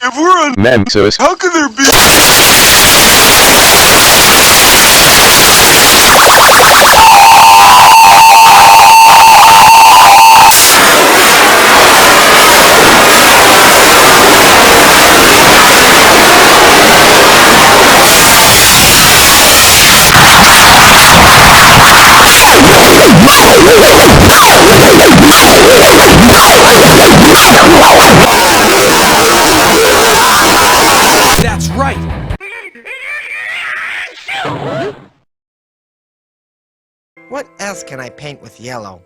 If we're on Mentos, how could there be? That's right! What else can I paint with yellow?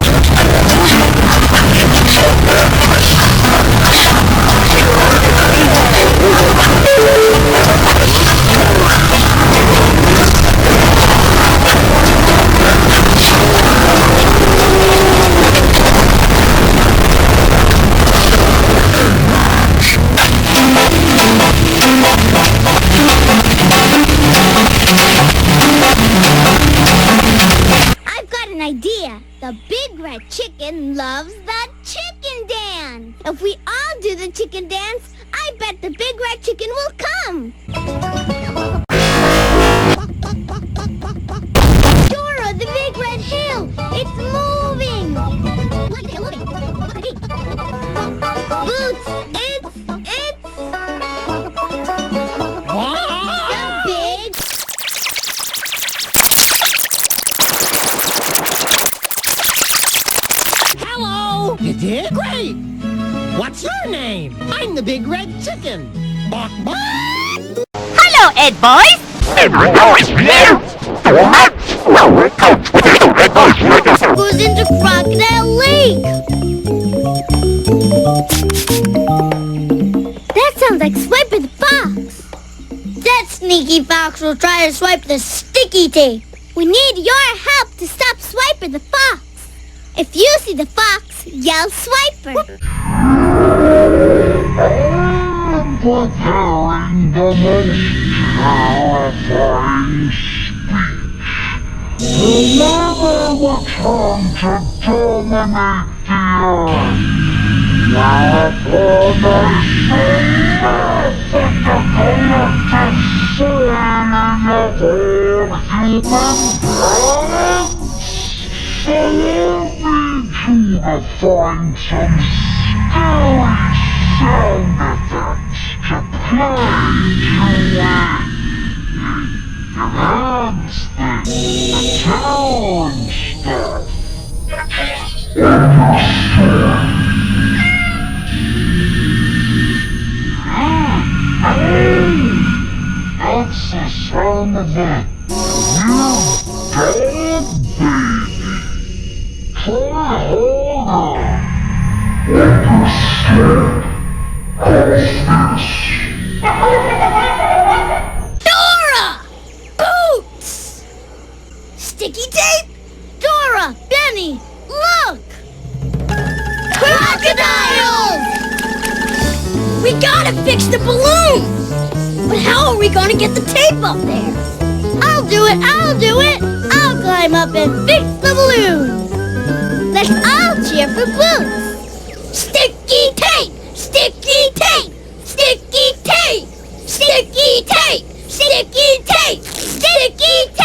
Idea. The big red chicken loves the chicken dance. If we all do the chicken dance, I bet the big red chicken will come. Dora, the big red hill, it's moving. Boots, it's the big. Hello! You did? Great! What's your name? I'm the big red chicken. Bark, bark! Hello, Ed boys! Goes into Crocodile Lake. That sounds like Swiper the Fox. That sneaky fox will try to swipe the sticky tape. We need your help to stop Swiper the Fox. If you see the fox, yell Swiper. I'm preparing the most terrifying speech. To never return to dominate the earth. Now upon I say death and the collective soul in the whole human race. Follow me to find some scary sound effects to play to enhance the challenge stuff. That's the sound of a new dog baby. Try harder. Dora! Boots! Sticky tape? Dora! Benny! Look! Crocodiles! We gotta fix the balloon! But how are we gonna get the tape up there? I'll do it! I'll climb up and fix the balloon! Let's all cheer for Boots! Sticky tape! Sticky tape! Sticky tape! Sticky tape! Sticky tape! Sticky tape!